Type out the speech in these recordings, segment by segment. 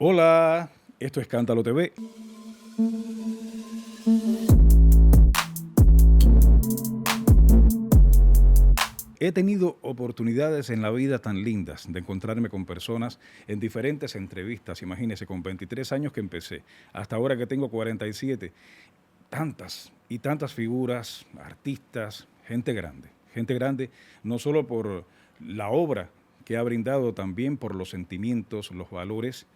Hola, esto es Cántalo TV. He tenido oportunidades en la vida tan lindas de encontrarme con personas en diferentes entrevistas. Imagínense, con 23 años que empecé, hasta ahora que tengo 47, tantas y tantas figuras, artistas, gente grande, no solo por la obra que ha brindado, también por los sentimientos, los valores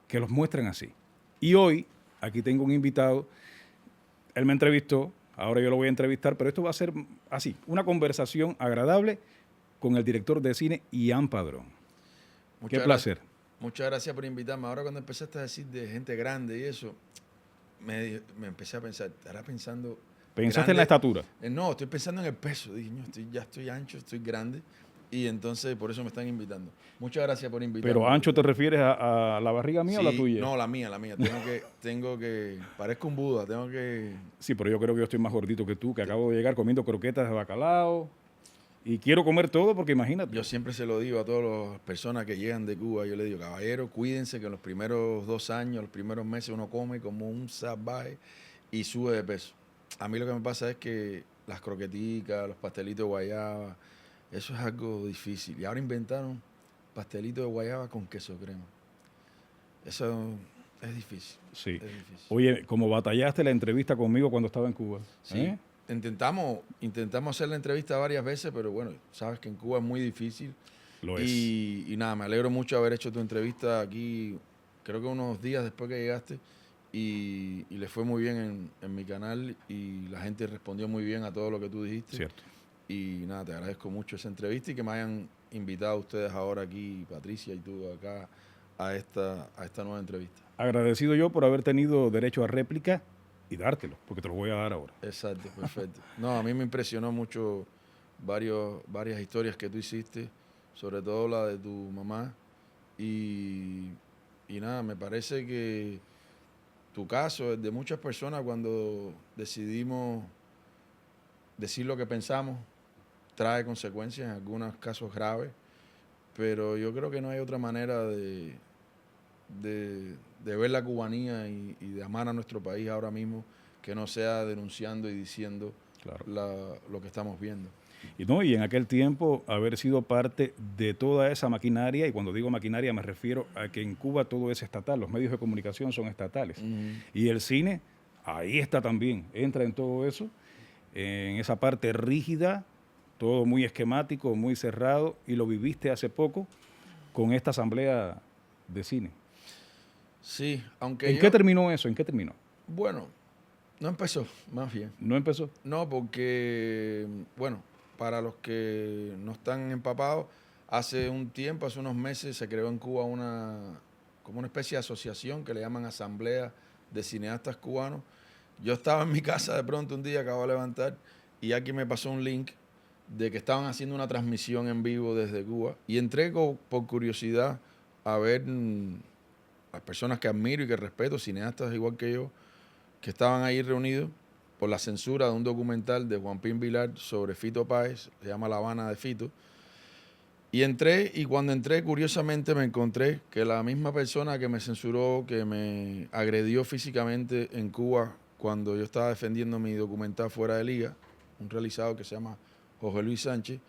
que los muestran así. Y hoy, aquí tengo un invitado, él me entrevistó, ahora yo lo voy a entrevistar, pero esto va a ser así, una conversación agradable con el director de cine Ian Padrón. Qué Muchas gracias, placer. muchas gracias por invitarme. Ahora cuando empezaste a decir de gente grande y eso, me empecé a pensar, ¿estará pensando ¿Pensaste en la grande? estatura? No, estoy pensando en el peso. Dije, no, ya estoy ancho, estoy grande. Y entonces por eso me están invitando. Muchas gracias por Pero invitarme, ancho, ¿te Cristian. refieres a la barriga mía o la Sí, tuya? no, la mía, la mía. Parezco un Buda, tengo que... Sí, pero yo creo que yo estoy más gordito que tú, que acabo de llegar comiendo croquetas de bacalao y quiero comer todo porque imagínate. Yo siempre se lo digo a todas las personas que llegan de Cuba, yo les digo, caballero, cuídense que en los primeros 2 años, los primeros meses uno come como un salvaje y sube de peso. A mí lo que me pasa es que las croqueticas, los pastelitos de guayaba, eso es algo difícil. Y ahora inventaron pastelitos de guayaba con queso crema. Eso es difícil, Sí. es difícil. Oye, como batallaste la entrevista conmigo cuando estaba en Cuba. Sí, intentamos hacer la entrevista varias veces, pero bueno, sabes que en Cuba es muy difícil. Lo es. Y nada, me alegro mucho haber hecho tu entrevista aquí, creo que unos días después que llegaste, y le fue muy bien en mi canal y la gente respondió muy bien a todo lo que tú dijiste. Cierto. Y nada, te agradezco mucho esa entrevista y que me hayan invitado ustedes ahora aquí, Patricia y tú acá, a esta nueva entrevista. Agradecido yo por haber tenido derecho a réplica y dártelo, porque te lo voy a dar ahora. Exacto, perfecto. No, a mí me impresionó mucho varias historias que tú hiciste, sobre todo la de tu mamá. Y, y nada, me parece que tu caso, el de muchas personas, cuando decidimos decir lo que pensamos, trae consecuencias, en algunos casos graves, pero yo creo que no hay otra manera de ver la cubanía y de amar a nuestro país ahora mismo que no sea denunciando y diciendo Claro. lo que estamos viendo. Y no, y en aquel tiempo haber sido parte de toda esa maquinaria, y cuando digo maquinaria me refiero a que en Cuba todo es estatal, los medios de comunicación son estatales. Y el cine, ahí está también, entra en todo eso, en esa parte rígida, todo muy esquemático, muy cerrado, y lo viviste hace poco con esta asamblea de cine. Sí, aunque ¿En qué terminó eso? ¿En qué terminó? bueno, no empezó, más bien. ¿No empezó? No, porque, bueno, para los que no están empapados, hace un tiempo, hace unos meses, se creó en Cuba como una especie de asociación que le llaman Asamblea de Cineastas Cubanos. Yo estaba en mi casa de pronto un día, acabo de levantar, y alguien me pasó un link de que estaban haciendo una transmisión en vivo desde Cuba. Y entré por curiosidad a ver las personas que admiro y que respeto, cineastas igual que yo, que estaban ahí reunidos por la censura de un documental de Juan Pín Vilar sobre Fito Páez, se llama La Habana de Fito. Y entré, y cuando entré, curiosamente me encontré que la misma persona que me censuró, que me agredió físicamente en Cuba cuando yo estaba defendiendo mi documental Fuera de Liga, un realizador que se llama José Luis Sánchez,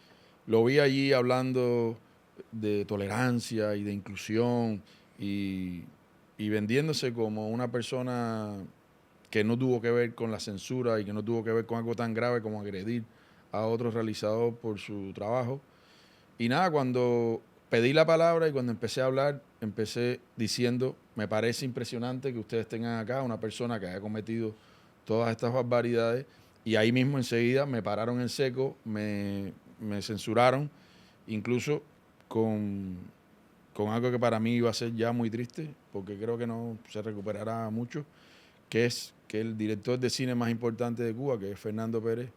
lo vi allí hablando de tolerancia y de inclusión y, y vendiéndose como una persona que no tuvo que ver con la censura y que no tuvo que ver con algo tan grave como agredir a otro realizador por su trabajo. Y nada, cuando pedí la palabra y cuando empecé a hablar, empecé diciendo, me parece impresionante que ustedes tengan acá una persona que haya cometido todas estas barbaridades, y ahí mismo enseguida me pararon en seco, me censuraron, incluso con, con algo que para mí iba a ser ya muy triste, porque creo que no se recuperará mucho, que es que el director de cine más importante de Cuba, que es Fernando Pérez,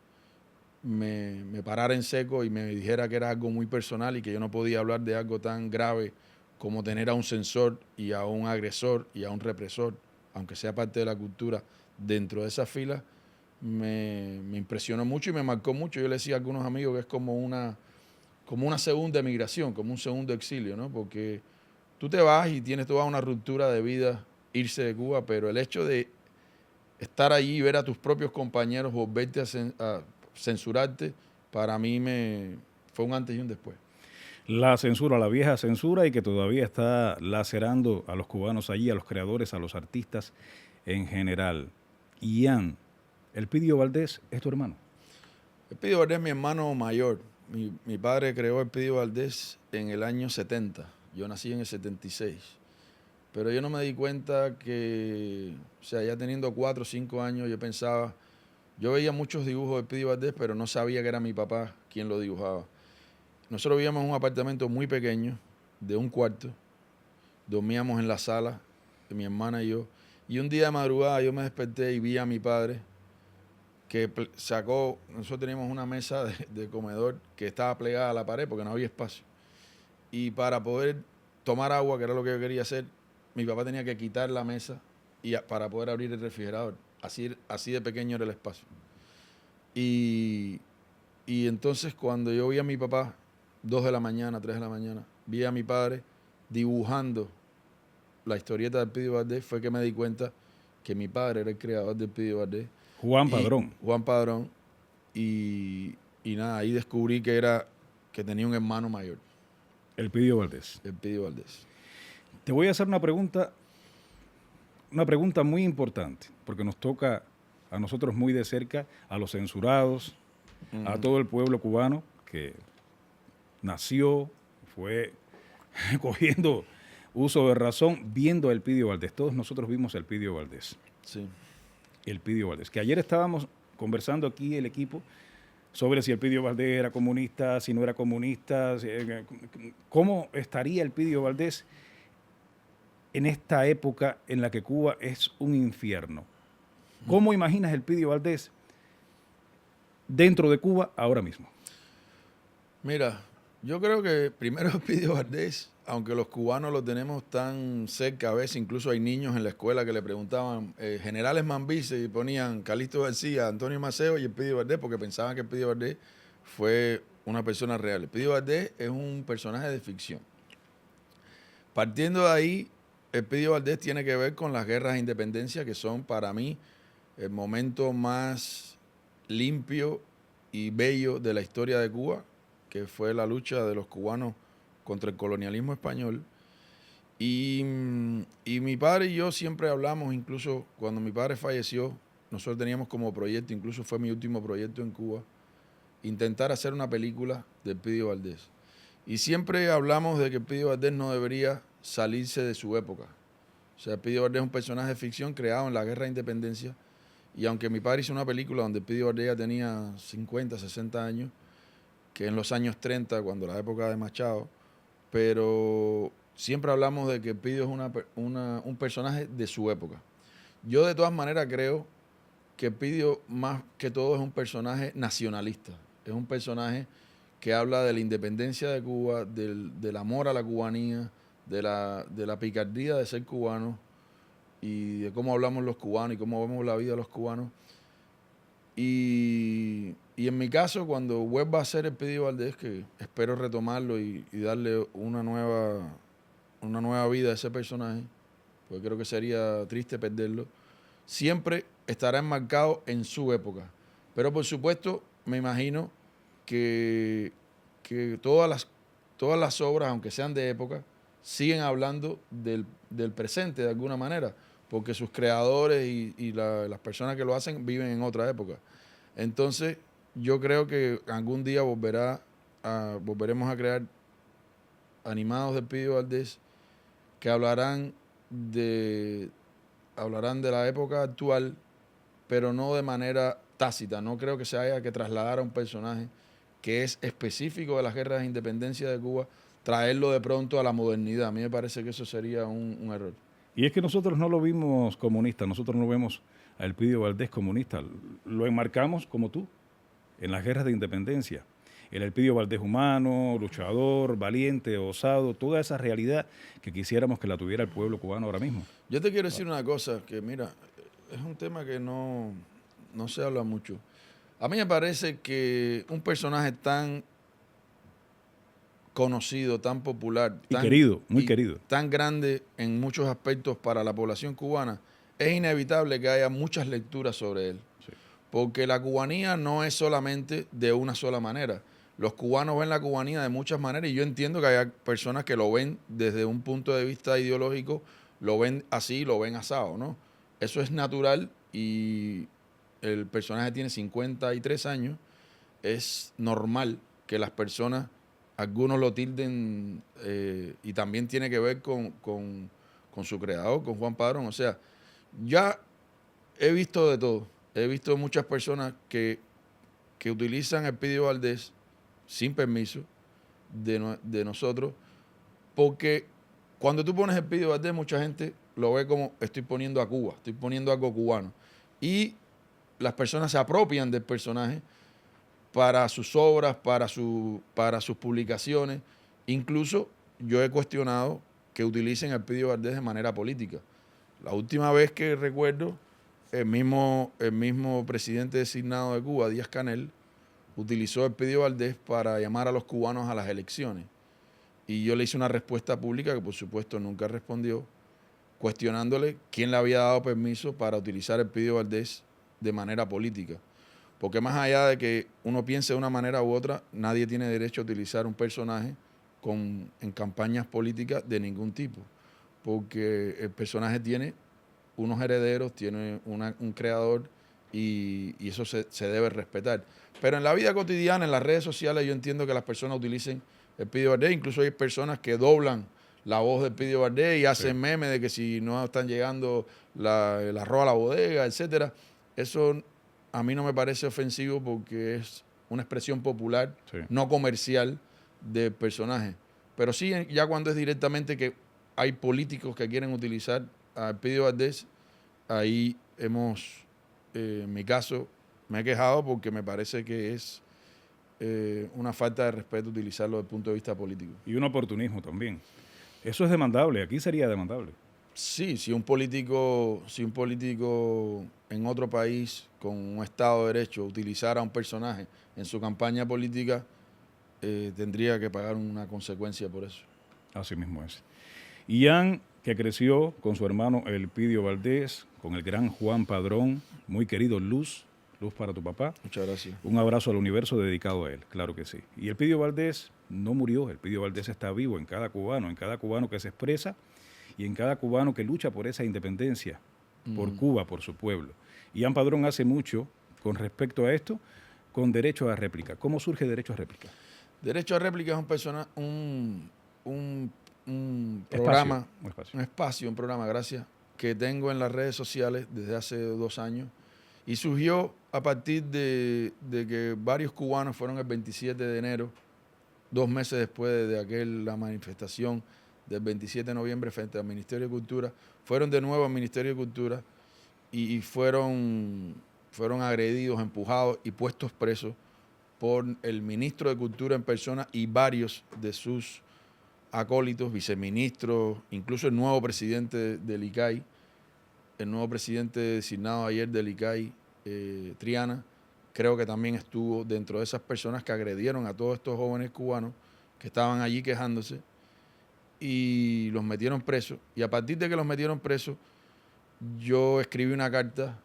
me parara en seco y me dijera que era algo muy personal y que yo no podía hablar de algo tan grave como tener a un censor y a un agresor y a un represor, aunque sea parte de la cultura, dentro de esas filas, me impresionó mucho y me marcó mucho. Yo le decía a algunos amigos que es como una segunda emigración, como un segundo exilio, ¿no? Porque tú te vas y tienes toda una ruptura de vida irse de Cuba, pero el hecho de estar allí y ver a tus propios compañeros volverte a censurarte, para mí fue un antes y un después. La censura, la vieja censura y que todavía está lacerando a los cubanos allí, a los creadores, a los artistas en general. Ian, Elpidio Valdés es tu hermano. Elpidio Valdés es mi hermano mayor. Mi padre creó Elpidio Valdés en el año 70. Yo nací en el 76. Pero yo no me di cuenta que, o sea, ya teniendo 4 o 5 años, yo veía muchos dibujos de Elpidio Valdés, pero no sabía que era mi papá quien lo dibujaba. Nosotros vivíamos en un apartamento muy pequeño, de un cuarto. Dormíamos en la sala, mi hermana y yo. Y un día de madrugada yo me desperté y vi a mi padre que nosotros teníamos una mesa de comedor que estaba plegada a la pared porque no había espacio. Y para poder tomar agua, que era lo que yo quería hacer, mi papá tenía que quitar la mesa para poder abrir el refrigerador. Así de pequeño era el espacio. Y entonces cuando yo vi a mi papá, 2 de la mañana, 3 de la mañana, vi a mi padre dibujando la historieta de Elpidio Valdés, fue que me di cuenta que mi padre era el creador de Elpidio Valdés. Juan Padrón. Juan Padrón. Y nada, ahí descubrí que tenía un hermano mayor. Elpidio Valdés. Elpidio Valdés. Te voy a hacer una pregunta muy importante, porque nos toca a nosotros muy de cerca, a los censurados, a todo el pueblo cubano que nació, fue cogiendo uso de razón, viendo a Elpidio Valdés. Todos nosotros vimos a Elpidio Valdés. Sí. Elpidio Valdés. Que ayer estábamos conversando aquí el equipo sobre si Elpidio Valdés era comunista, si no era comunista, cómo estaría Elpidio Valdés en esta época en la que Cuba es un infierno. ¿Cómo imaginas Elpidio Valdés dentro de Cuba ahora mismo? Mira, yo creo que primero Elpidio Valdés, aunque los cubanos lo tenemos tan cerca a veces, incluso hay niños en la escuela que le preguntaban generales Mambises y ponían Calixto García, Antonio Maceo y Elpidio Valdés porque pensaban que Elpidio Valdés fue una persona real. Elpidio Valdés es un personaje de ficción. Partiendo de ahí, Elpidio Valdés tiene que ver con las guerras de independencia, que son para mí el momento más limpio y bello de la historia de Cuba, que fue la lucha de los cubanos contra el colonialismo español. Y mi padre y yo siempre hablamos, incluso cuando mi padre falleció, nosotros teníamos como proyecto, incluso fue mi último proyecto en Cuba, intentar hacer una película de Elpidio Valdés. Y siempre hablamos de que Elpidio Valdés no debería salirse de su época. O sea, Elpidio Valdés es un personaje de ficción creado en la Guerra de Independencia. Y aunque mi padre hizo una película donde Elpidio Valdés ya tenía 50, 60 años, que en los años 30, cuando la época de Machado, pero siempre hablamos de que Elpidio es un personaje de su época. Yo de todas maneras creo que Elpidio más que todo es un personaje nacionalista. Es un personaje que habla de la independencia de Cuba, del amor a la cubanía, de la picardía de ser cubano y de cómo hablamos los cubanos y cómo vemos la vida de los cubanos. Y en mi caso, cuando vuelva a ser Elpidio Valdés, que espero retomarlo y darle una nueva vida a ese personaje, porque creo que sería triste perderlo, siempre estará enmarcado en su época. Pero por supuesto, me imagino que todas las obras, aunque sean de época, siguen hablando del presente de alguna manera, porque sus creadores y las personas que lo hacen viven en otra época. Entonces, yo creo que algún día volveremos a crear animados de Elpidio Valdés que hablarán de la época actual, pero no de manera tácita. No creo que se haya que trasladar a un personaje que es específico de las guerras de independencia de Cuba, traerlo de pronto a la modernidad. A mí me parece que eso sería un error. Y es que nosotros no lo vimos comunista, nosotros no vemos a Elpidio Valdés comunista, lo enmarcamos como tú, en las guerras de independencia. El Elpidio Valdés humano, luchador, valiente, osado, toda esa realidad que quisiéramos que la tuviera el pueblo cubano ahora mismo. Yo te quiero decir una cosa, que mira, es un tema que no se habla mucho. A mí me parece que un personaje tan conocido, tan popular, Y querido, muy y querido. tan grande en muchos aspectos para la población cubana, es inevitable que haya muchas lecturas sobre él. Sí. Porque la cubanía no es solamente de una sola manera. Los cubanos ven la cubanía de muchas maneras y yo entiendo que hay personas que lo ven desde un punto de vista ideológico, lo ven así, lo ven asado, ¿no? Eso es natural y el personaje tiene 53 años. Es normal que las personas, algunos lo tilden y también tiene que ver con su creador, con Juan Padrón. O sea, ya he visto de todo. He visto muchas personas que utilizan el Pidio Valdés sin permiso de nosotros, porque cuando tú pones el Pidio Valdés, mucha gente lo ve como estoy poniendo a Cuba, estoy poniendo algo cubano. Y las personas se apropian del personaje para sus obras, para sus publicaciones. Incluso yo he cuestionado que utilicen el Pidio Valdés de manera política. La última vez que recuerdo, el mismo presidente designado de Cuba, Díaz-Canel, utilizó el Pidio Valdés para llamar a los cubanos a las elecciones. Y yo le hice una respuesta pública que por supuesto nunca respondió, cuestionándole quién le había dado permiso para utilizar el Pidio Valdés de manera política. Porque más allá de que uno piense de una manera u otra, nadie tiene derecho a utilizar un personaje en campañas políticas de ningún tipo. Porque el personaje tiene unos herederos, tiene un creador y eso se debe respetar. Pero en la vida cotidiana, en las redes sociales, yo entiendo que las personas utilicen el Pidio Valdés. Incluso hay personas que doblan la voz del Pidio Valdés y hacen memes de que si no están llegando el arroz a la bodega, etcétera. Eso a mí no me parece ofensivo porque es una expresión popular, no comercial del personaje. Pero sí, ya cuando es directamente que hay políticos que quieren utilizar al Pidio Valdés, ahí en mi caso, me he quejado porque me parece que es una falta de respeto utilizarlo desde el punto de vista político. Y un oportunismo también. Eso es demandable, aquí sería demandable. Sí, si un político en otro país con un Estado de Derecho utilizara a un personaje en su campaña política, tendría que pagar una consecuencia por eso. Así mismo es. Ian, que creció con su hermano Elpidio Valdés, con el gran Juan Padrón, muy querido Luz para tu papá. Muchas gracias. Un abrazo al universo dedicado a él, claro que sí. Y Elpidio Valdés no murió, Elpidio Valdés está vivo en cada cubano que se expresa y en cada cubano que lucha por esa independencia, por Cuba, por su pueblo. Ian Padrón hace mucho con respecto a esto, con Derecho a Réplica. ¿Cómo surge Derecho a Réplica? Derecho a Réplica es un programa, un programa, gracias, que tengo en las redes sociales desde hace 2 años y surgió a partir de que varios cubanos fueron el 27 de enero, 2 meses después de la manifestación del 27 de noviembre frente al Ministerio de Cultura, fueron de nuevo al Ministerio de Cultura y fueron agredidos, empujados y puestos presos por el ministro de Cultura en persona y varios de sus acólitos, viceministros, incluso el nuevo presidente del ICAI, el nuevo presidente designado ayer del ICAI, Triana, creo que también estuvo dentro de esas personas que agredieron a todos estos jóvenes cubanos que estaban allí quejándose y los metieron presos. Y a partir de que los metieron presos, yo escribí una carta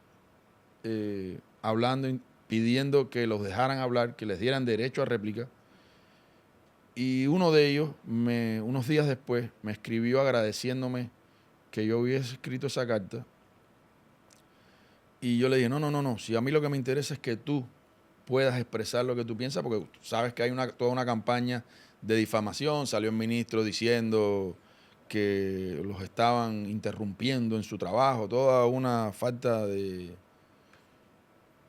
pidiendo que los dejaran hablar, que les dieran derecho a réplica. Y uno de ellos, unos días después, me escribió agradeciéndome que yo hubiese escrito esa carta. Y yo le dije, no, si a mí lo que me interesa es que tú puedas expresar lo que tú piensas, porque sabes que hay toda una campaña de difamación, salió el ministro diciendo que los estaban interrumpiendo en su trabajo, toda una falta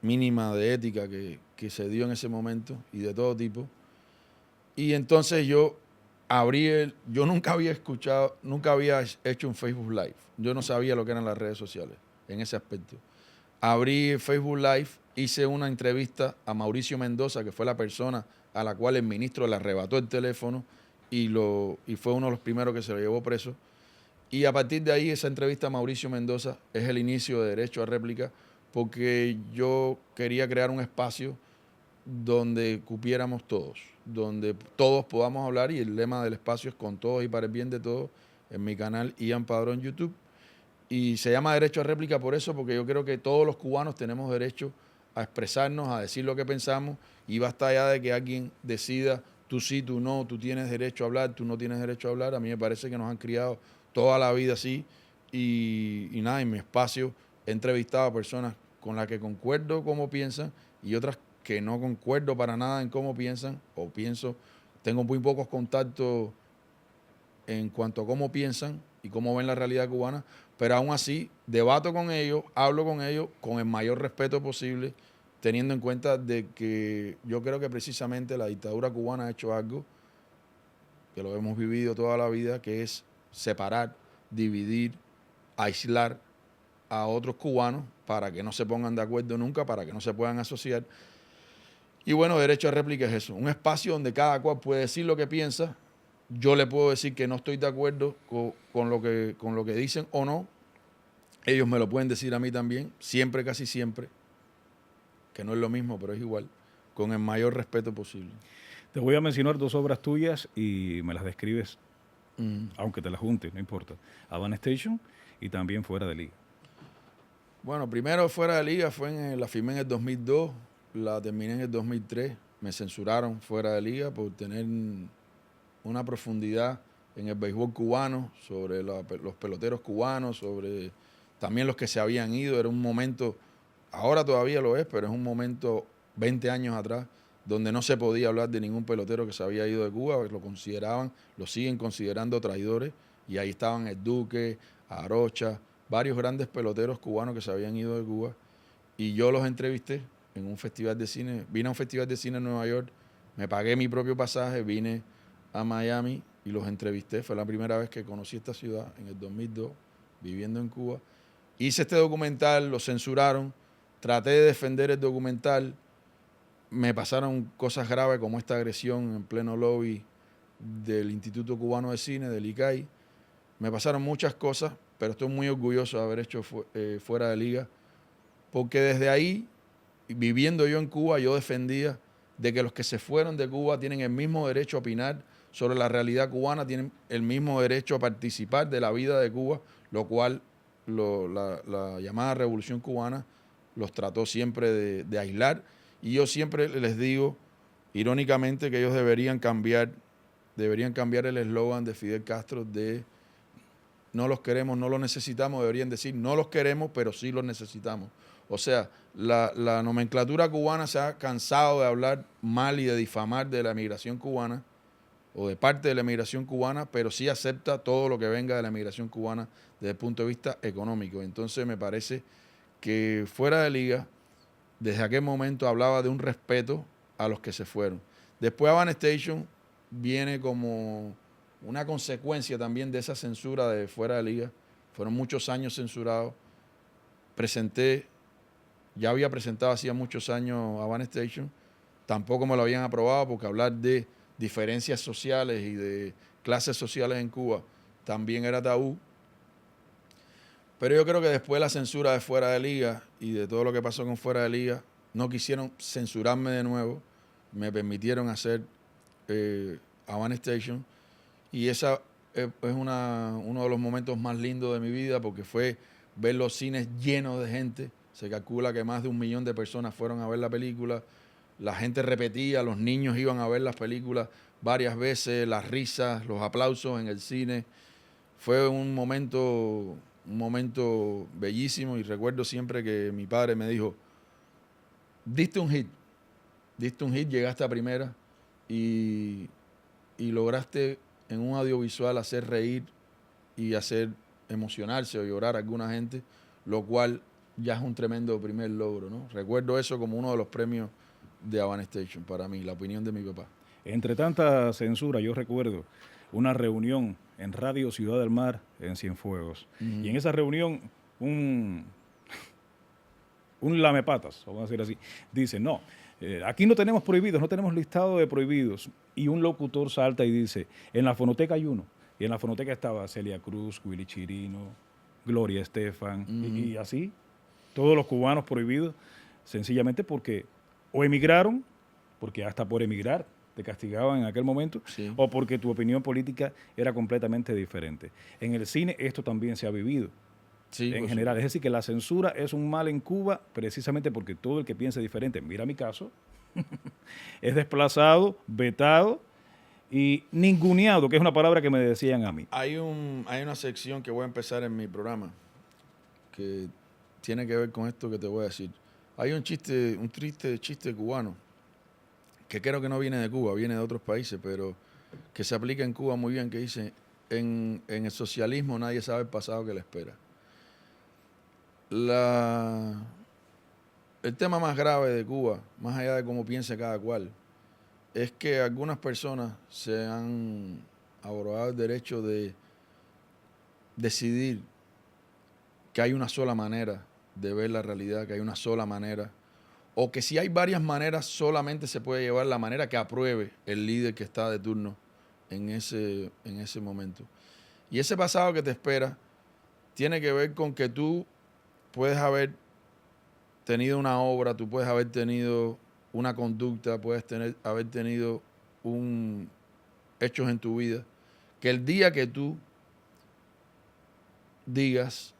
mínima de ética que se dio en ese momento y de todo tipo. Y entonces yo nunca había hecho un Facebook Live. Yo no sabía lo que eran las redes sociales en ese aspecto. Abrí el Facebook Live, hice una entrevista a Mauricio Mendoza, que fue la persona a la cual el ministro le arrebató el teléfono y fue uno de los primeros que se lo llevó preso. Y a partir de ahí, esa entrevista a Mauricio Mendoza es el inicio de Derecho a Réplica, porque yo quería crear un espacio donde cupiéramos todos, donde todos podamos hablar, y el lema del espacio es con todos y para el bien de todos, en mi canal Ian Padrón YouTube. Y se llama Derecho a Réplica por eso, porque yo creo que todos los cubanos tenemos derecho a expresarnos, a decir lo que pensamos, y basta ya de que alguien decida, tú sí, tú no, tú tienes derecho a hablar, tú no tienes derecho a hablar. A mí me parece que nos han criado toda la vida así, y nada, en mi espacio he entrevistado a personas con las que concuerdo cómo piensan y otras que no concuerdo para nada en cómo piensan, o pienso, tengo muy pocos contactos en cuanto a cómo piensan y cómo ven la realidad cubana, pero aún así debato con ellos, hablo con ellos con el mayor respeto posible, teniendo en cuenta de que yo creo que precisamente la dictadura cubana ha hecho algo que lo hemos vivido toda la vida, que es separar, dividir, aislar a otros cubanos para que no se pongan de acuerdo nunca, para que no se puedan asociar. Y bueno, Derecho a Réplica es eso, un espacio donde cada cual puede decir lo que piensa. Yo le puedo decir que no estoy de acuerdo con lo que dicen o no. Ellos me lo pueden decir a mí también, siempre, casi siempre, que no es lo mismo, pero es igual, con el mayor respeto posible. Te voy a mencionar 2 obras tuyas y me las describes, aunque te las junte, no importa. Havana Station y también Fuera de Liga. Bueno, primero Fuera de Liga la firmé en el 2002, la terminé en el 2003. Me censuraron Fuera de Liga por tener una profundidad en el béisbol cubano, sobre los peloteros cubanos, sobre también los que se habían ido. Era un momento, ahora todavía lo es, pero es un momento 20 años atrás, donde no se podía hablar de ningún pelotero que se había ido de Cuba, porque lo consideraban, lo siguen considerando traidores, y ahí estaban el Duque, Arocha, varios grandes peloteros cubanos que se habían ido de Cuba, y yo los entrevisté en un festival de cine. Vine a un festival de cine en Nueva York, me pagué mi propio pasaje, vine a Miami y los entrevisté. Fue la primera vez que conocí esta ciudad, en el 2002, viviendo en Cuba. Hice este documental, lo censuraron, traté de defender el documental, me pasaron cosas graves como esta agresión en pleno lobby del Instituto Cubano de Cine, del ICAI. Me pasaron muchas cosas, pero estoy muy orgulloso de haber hecho Fuera de Liga, porque desde ahí, viviendo yo en Cuba, yo defendía de que los que se fueron de Cuba tienen el mismo derecho a opinar sobre la realidad cubana, tienen el mismo derecho a participar de la vida de Cuba, lo cual la llamada Revolución Cubana los trató siempre de aislar. Y yo siempre les digo, irónicamente, que ellos deberían cambiar el eslogan de Fidel Castro de no los queremos, no los necesitamos. Deberían decir no los queremos, pero sí los necesitamos. O sea, la nomenclatura cubana se ha cansado de hablar mal y de difamar de la emigración cubana o de parte de la emigración cubana, pero sí acepta todo lo que venga de la emigración cubana desde el punto de vista económico. Entonces me parece que Fuera de Liga, desde aquel momento hablaba de un respeto a los que se fueron. Después Havana Station viene como una consecuencia también de esa censura de Fuera de Liga. Fueron muchos años censurados. Ya había presentado hacía muchos años Havana Station, tampoco me lo habían aprobado porque hablar de diferencias sociales y de clases sociales en Cuba también era tabú. Pero yo creo que después de la censura de Fuera de Liga y de todo lo que pasó con Fuera de Liga, no quisieron censurarme de nuevo, me permitieron hacer Havana Station, y esa es uno de los momentos más lindos de mi vida, porque fue ver los cines llenos de gente. Se calcula que más de 1 millón de personas fueron a ver la película, la gente repetía, los niños iban a ver las películas varias veces, las risas, los aplausos en el cine. Fue un momento bellísimo, y recuerdo siempre que mi padre me dijo, diste un hit, llegaste a primera y lograste en un audiovisual hacer reír y hacer emocionarse o llorar a alguna gente, lo cual ya es un tremendo primer logro, ¿no? Recuerdo eso como uno de los premios de Havana Station para mí, la opinión de mi papá. Entre tanta censura, yo recuerdo una reunión en Radio Ciudad del Mar en Cienfuegos. Y en esa reunión, un lamepatas, vamos a decir así, dice, no, aquí no tenemos prohibidos, no tenemos listado de prohibidos. Y un locutor salta y dice, en la fonoteca hay uno. Y en la fonoteca estaba Celia Cruz, Willy Chirino, Gloria Estefan, y así, todos los cubanos prohibidos, sencillamente porque o emigraron porque hasta por emigrar te castigaban en aquel momento, Sí. o porque tu opinión política era completamente diferente. En el cine esto también se ha vivido Sí, en por general. Es supuesto. decir, que la censura es un mal en Cuba precisamente porque todo el que piense diferente, mira mi caso, es desplazado, vetado y ninguneado, que es una palabra que me decían a mí. Hay una sección que voy a empezar en mi programa que tiene que ver con esto que te voy a decir. Hay un triste chiste cubano, que creo que no viene de Cuba, viene de otros países, pero que se aplica en Cuba muy bien, que dice, en el socialismo nadie sabe el pasado que le espera. La, el tema más grave de Cuba, más allá de cómo piense cada cual, es que algunas personas se han abrogado el derecho de decidir que hay una sola manera de ver la realidad, que hay una sola manera, o que si hay varias maneras, solamente se puede llevar la manera que apruebe el líder que está de turno en ese momento. Y ese pasado que te espera tiene que ver con que tú puedes haber tenido una obra, tú puedes haber tenido una conducta, haber tenido hechos en tu vida, que el día que tú digas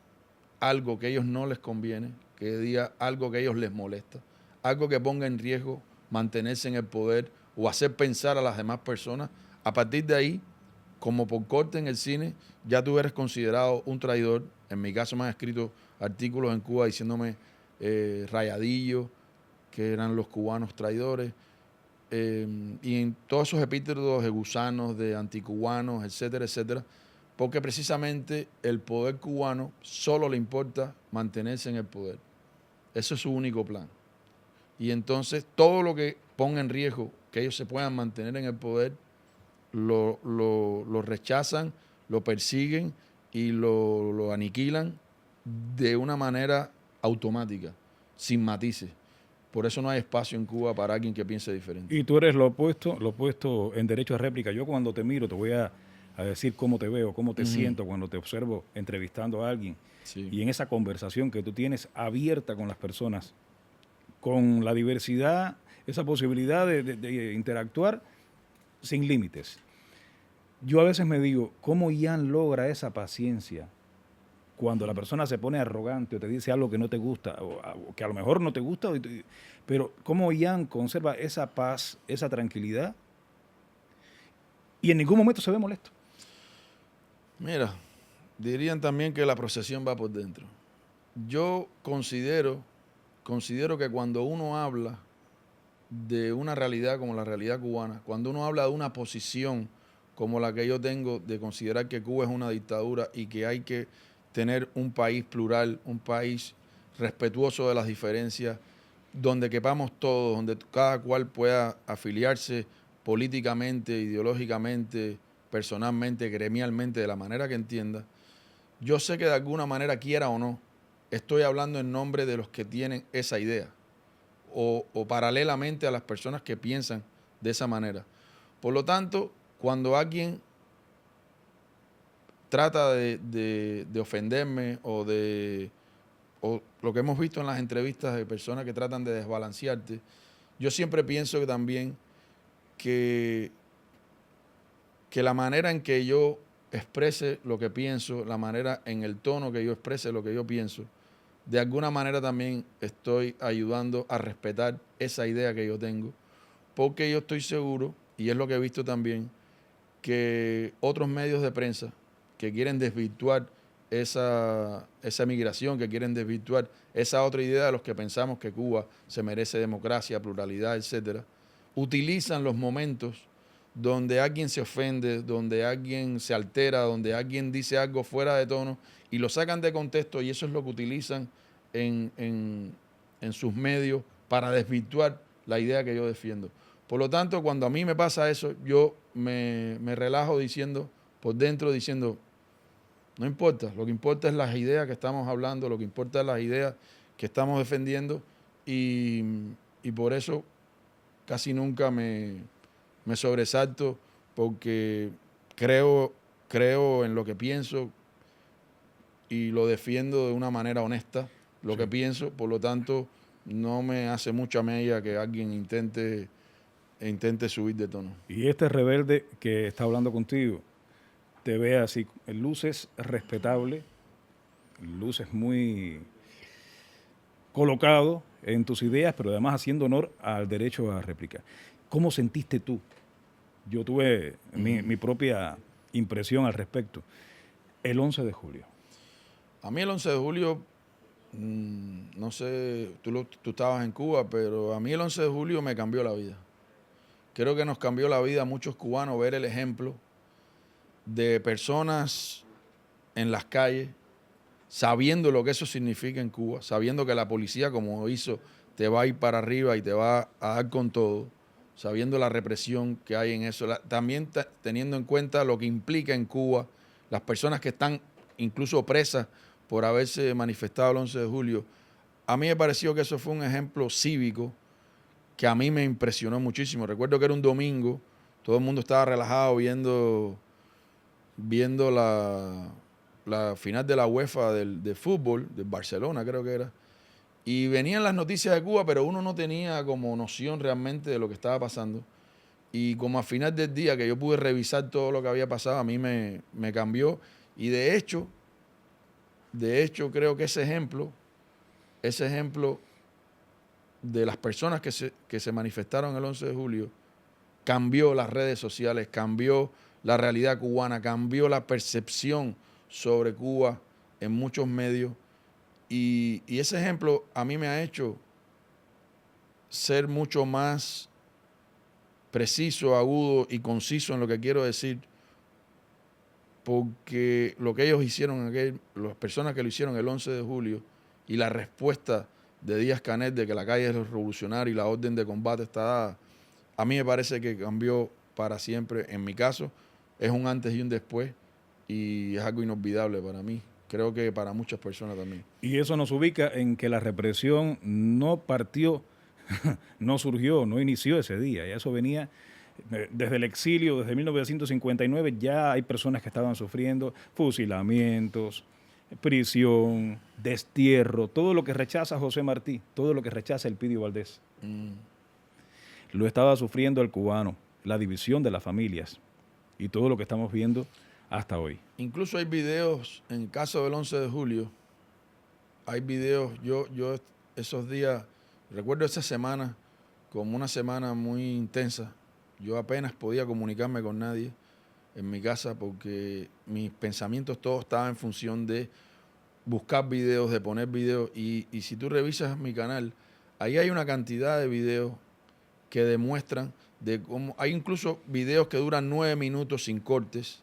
algo que a ellos no les conviene, que diga algo que a ellos les molesta, algo que ponga en riesgo mantenerse en el poder o hacer pensar a las demás personas, a partir de ahí, como por corte en el cine, ya tú eres considerado un traidor. En mi caso me han escrito artículos en Cuba diciéndome rayadillo, que eran los cubanos traidores, y en todos esos epítetos de gusanos, de anticubanos, etcétera, etcétera, porque precisamente el poder cubano solo le importa mantenerse en el poder. Eso es su único plan. Y entonces todo lo que ponga en riesgo que ellos se puedan mantener en el poder, lo rechazan, lo persiguen y lo aniquilan de una manera automática, sin matices. Por eso no hay espacio en Cuba para alguien que piense diferente. Y tú eres lo opuesto en derecho a réplica. Yo cuando te miro te voy a decir cómo te veo, cómo te Ujú. siento cuando te observo entrevistando a alguien. Sí. Y en esa conversación que tú tienes abierta con las personas, con la diversidad, esa posibilidad de interactuar sin límites. Yo a veces me digo, ¿cómo Ian logra esa paciencia cuando la persona se pone arrogante o te dice algo que no te gusta o que a lo mejor no te gusta? Pero ¿cómo Ian conserva esa paz, esa tranquilidad y en ningún momento se ve molesto? Mira, dirían también que la procesión va por dentro. Yo considero que cuando uno habla de una realidad como la realidad cubana, cuando uno habla de una posición como la que yo tengo de considerar que Cuba es una dictadura y que hay que tener un país plural, un país respetuoso de las diferencias, donde quepamos todos, donde cada cual pueda afiliarse políticamente, ideológicamente, personalmente, gremialmente, de la manera que entienda, yo sé que de alguna manera, quiera o no, estoy hablando en nombre de los que tienen esa idea o paralelamente a las personas que piensan de esa manera. Por lo tanto, cuando alguien trata de ofenderme o lo que hemos visto en las entrevistas de personas que tratan de desbalancearte, yo siempre pienso que también que, que la manera en que yo exprese lo que pienso, la manera en el tono que yo exprese lo que yo pienso, de alguna manera también estoy ayudando a respetar esa idea que yo tengo, porque yo estoy seguro, y es lo que he visto también, que otros medios de prensa que quieren desvirtuar esa migración, que quieren desvirtuar esa otra idea de los que pensamos que Cuba se merece democracia, pluralidad, etcétera, utilizan los momentos donde alguien se ofende, donde alguien se altera, donde alguien dice algo fuera de tono y lo sacan de contexto, y eso es lo que utilizan en sus medios para desvirtuar la idea que yo defiendo. Por lo tanto, cuando a mí me pasa eso, yo me relajo diciendo, por dentro diciendo, no importa, lo que importa es las ideas que estamos hablando, lo que importa es las ideas que estamos defendiendo, y, y por eso casi nunca me sobresalto, porque creo en lo que pienso y lo defiendo de una manera honesta, lo Sí. que pienso. Por lo tanto, no me hace mucha mella que alguien intente intente subir de tono. Y este rebelde que está hablando contigo, te ve así, luces respetable, luces muy colocado en tus ideas, pero además haciendo honor al derecho a réplica. ¿Cómo sentiste tú? Yo tuve mi propia impresión al respecto. El 11 de julio. A mí el 11 de julio, no sé, tú estabas en Cuba, pero a mí el 11 de julio me cambió la vida. Creo que nos cambió la vida a muchos cubanos ver el ejemplo de personas en las calles, sabiendo lo que eso significa en Cuba, sabiendo que la policía, como hizo, te va a ir para arriba y te va a dar con todo, sabiendo la represión que hay en eso, también teniendo en cuenta lo que implica en Cuba las personas que están incluso presas por haberse manifestado el 11 de julio. A mí me pareció que eso fue un ejemplo cívico que a mí me impresionó muchísimo. Recuerdo que era un domingo, todo el mundo estaba relajado viendo la final de la UEFA de fútbol, del Barcelona creo que era, y venían las noticias de Cuba, pero uno no tenía como noción realmente de lo que estaba pasando. Y como a final del día que yo pude revisar todo lo que había pasado, a mí me cambió. Y de hecho creo que ese ejemplo de las personas que se manifestaron el 11 de julio cambió las redes sociales, cambió la realidad cubana, cambió la percepción sobre Cuba en muchos medios. Y ese ejemplo a mí me ha hecho ser mucho más preciso, agudo y conciso en lo que quiero decir, porque lo que ellos hicieron, las personas que lo hicieron el 11 de julio y la respuesta de Díaz-Canel de que la calle es revolucionaria y la orden de combate está dada, a mí me parece que cambió para siempre. En mi caso, es un antes y un después y es algo inolvidable para mí. Creo que para muchas personas también. Y eso nos ubica en que la represión no partió, no surgió, no inició ese día. Ya eso venía desde el exilio, desde 1959, ya hay personas que estaban sufriendo fusilamientos, prisión, destierro, todo lo que rechaza José Martí, todo lo que rechaza Elpidio Valdés. Lo estaba sufriendo el cubano, la división de las familias y todo lo que estamos viendo hasta hoy. Incluso hay videos, en el caso del 11 de julio, hay videos, yo esos días, recuerdo esa semana como una semana muy intensa. Yo apenas podía comunicarme con nadie en mi casa porque mis pensamientos todos estaban en función de buscar videos, de poner videos. Y si tú revisas mi canal, ahí hay una cantidad de videos que demuestran de cómo, hay incluso videos que duran 9 minutos sin cortes,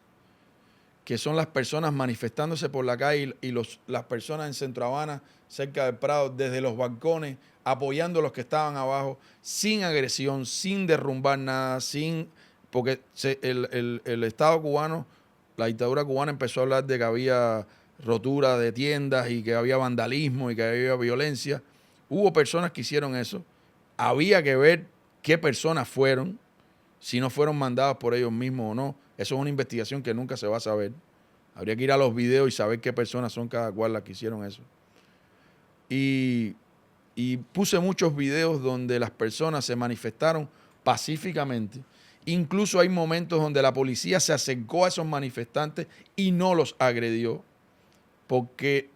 que son las personas manifestándose por la calle y las personas en Centro Habana, cerca del Prado, desde los balcones, apoyando a los que estaban abajo, sin agresión, sin derrumbar nada, porque el Estado cubano, la dictadura cubana empezó a hablar de que había rotura de tiendas y que había vandalismo y que había violencia. Hubo personas que hicieron eso. Había que ver qué personas fueron, si no fueron mandadas por ellos mismos o no. Eso es una investigación que nunca se va a saber. Habría que ir a los videos y saber qué personas son cada cual las que hicieron eso. Y puse muchos videos donde las personas se manifestaron pacíficamente. Incluso hay momentos donde la policía se acercó a esos manifestantes y no los agredió, porque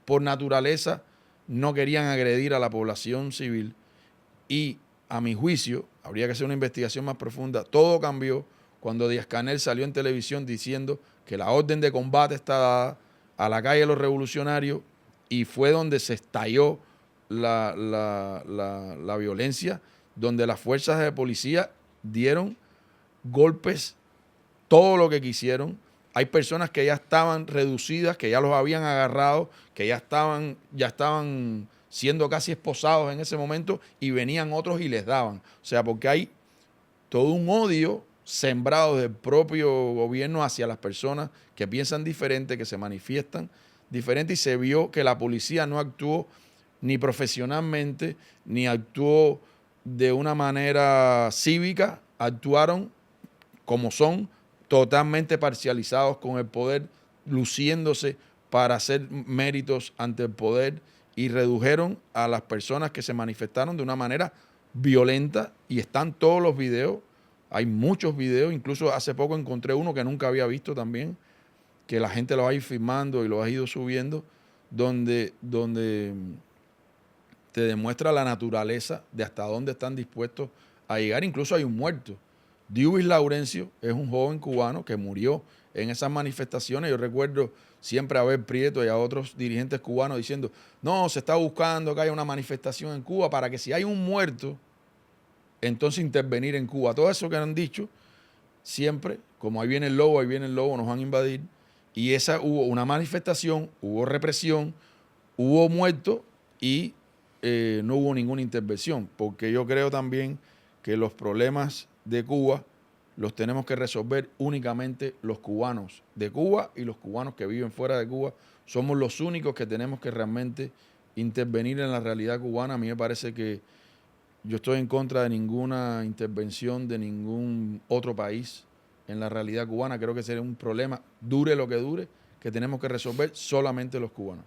por naturaleza no querían agredir a la población civil. Y a mi juicio, habría que hacer una investigación más profunda, todo cambió cuando Díaz-Canel salió en televisión diciendo que la orden de combate está dada a la calle de los revolucionarios, y fue donde se estalló la violencia, donde las fuerzas de policía dieron golpes, todo lo que quisieron. Hay personas que ya estaban reducidas, que ya los habían agarrado, que ya estaban siendo casi esposados en ese momento, y venían otros y les daban. O sea, porque hay todo un odio sembrado del propio gobierno hacia las personas que piensan diferente, que se manifiestan diferente, y se vio que la policía no actuó ni profesionalmente, ni actuó de una manera cívica, actuaron como son, totalmente parcializados con el poder, luciéndose para hacer méritos ante el poder, y redujeron a las personas que se manifestaron de una manera violenta, y están todos los videos. Hay muchos videos, incluso hace poco encontré uno que nunca había visto también, que la gente lo va a ir filmando y lo ha ido subiendo, donde te demuestra la naturaleza de hasta dónde están dispuestos a llegar. Incluso hay un muerto. Diuvis Laurencio es un joven cubano que murió en esas manifestaciones. Yo recuerdo siempre a Abel Prieto y a otros dirigentes cubanos diciendo, no, se está buscando que haya una manifestación en Cuba para que si hay un muerto, entonces intervenir en Cuba. Todo eso que han dicho, siempre, como ahí viene el lobo, nos van a invadir. Y hubo una manifestación, hubo represión, hubo muertos y no hubo ninguna intervención. Porque yo creo también que los problemas de Cuba los tenemos que resolver únicamente los cubanos de Cuba, y los cubanos que viven fuera de Cuba somos los únicos que tenemos que realmente intervenir en la realidad cubana. A mí me parece que yo estoy en contra de ninguna intervención de ningún otro país en la realidad cubana. Creo que sería un problema, dure lo que dure, que tenemos que resolver solamente los cubanos.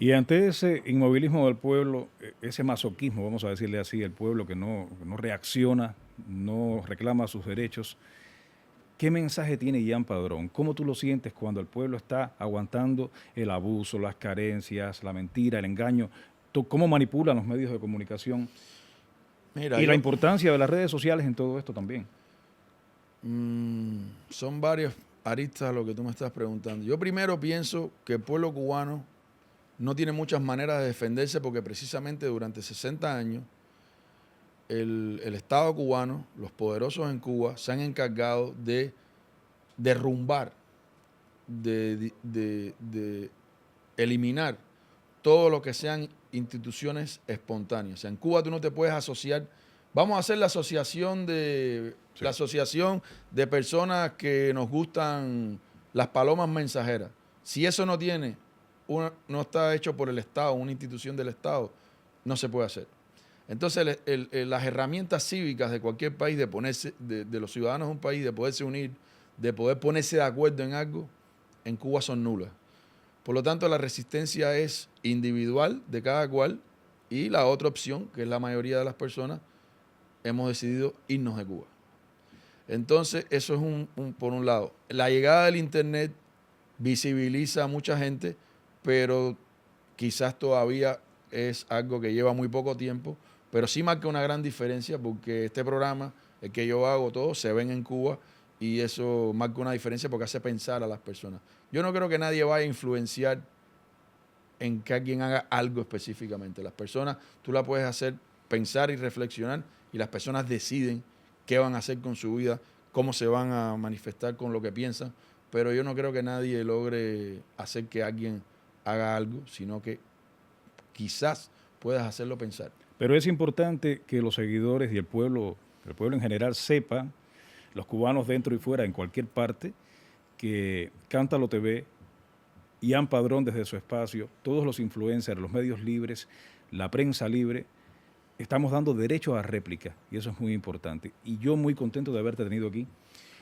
Y ante ese inmovilismo del pueblo, ese masoquismo, vamos a decirle así, el pueblo que no reacciona, no reclama sus derechos, ¿qué mensaje tiene Ian Padrón? ¿Cómo tú lo sientes cuando el pueblo está aguantando el abuso, las carencias, la mentira, el engaño? ¿Cómo manipulan los medios de comunicación? Mira, la importancia de las redes sociales en todo esto también. Son varias aristas lo que tú me estás preguntando. Yo primero pienso que el pueblo cubano no tiene muchas maneras de defenderse, porque precisamente durante 60 años el Estado cubano, los poderosos en Cuba, se han encargado de derrumbar, de eliminar todo lo que sean instituciones espontáneas. O sea, en Cuba tú no te puedes asociar. Vamos a hacer la asociación de personas que nos gustan las palomas mensajeras. Si eso no no está hecho por el Estado, una institución del Estado, no se puede hacer. Entonces, las herramientas cívicas de cualquier país, de los ciudadanos de un país, de poderse unir, de poder ponerse de acuerdo en algo, en Cuba son nulas. Por lo tanto, la resistencia es individual de cada cual, y la otra opción, que es la mayoría de las personas, hemos decidido irnos de Cuba. Entonces, eso es por un lado. La llegada del Internet visibiliza a mucha gente, pero quizás todavía es algo que lleva muy poco tiempo, pero sí marca una gran diferencia, porque este programa, el que yo hago, todos se ven en Cuba, y eso marca una diferencia porque hace pensar a las personas. Yo no creo que nadie vaya a influenciar en que alguien haga algo específicamente. Las personas, tú la puedes hacer pensar y reflexionar, y las personas deciden qué van a hacer con su vida, cómo se van a manifestar con lo que piensan, pero yo no creo que nadie logre hacer que alguien haga algo, sino que quizás puedas hacerlo pensar. Pero es importante que los seguidores y el pueblo en general sepan, los cubanos dentro y fuera, en cualquier parte, que Cántalo TV, Ian Padrón desde su espacio, todos los influencers, los medios libres, la prensa libre, estamos dando derecho a réplica, y eso es muy importante. Y yo muy contento de haberte tenido aquí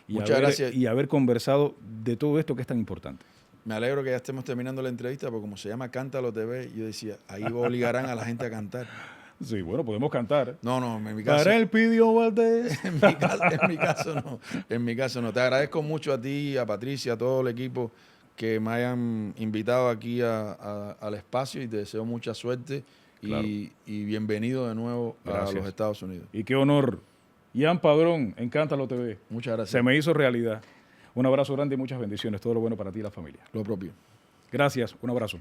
y haber conversado de todo esto que es tan importante. Me alegro que ya estemos terminando la entrevista, porque como se llama Cántalo TV, yo decía, ahí obligarán a la gente a cantar. Sí, bueno, podemos cantar. No, en mi caso. Para el Pidio Valdés. En mi caso no. Te agradezco mucho a ti, a Patricia, a todo el equipo que me hayan invitado aquí al espacio, y te deseo mucha suerte. Claro. Y bienvenido de nuevo. Gracias. A los Estados Unidos. Y qué honor. Ian Padrón, en Cántalo TV. Muchas gracias. Se me hizo realidad. Un abrazo grande y muchas bendiciones. Todo lo bueno para ti y la familia. Lo propio. Gracias. Un abrazo.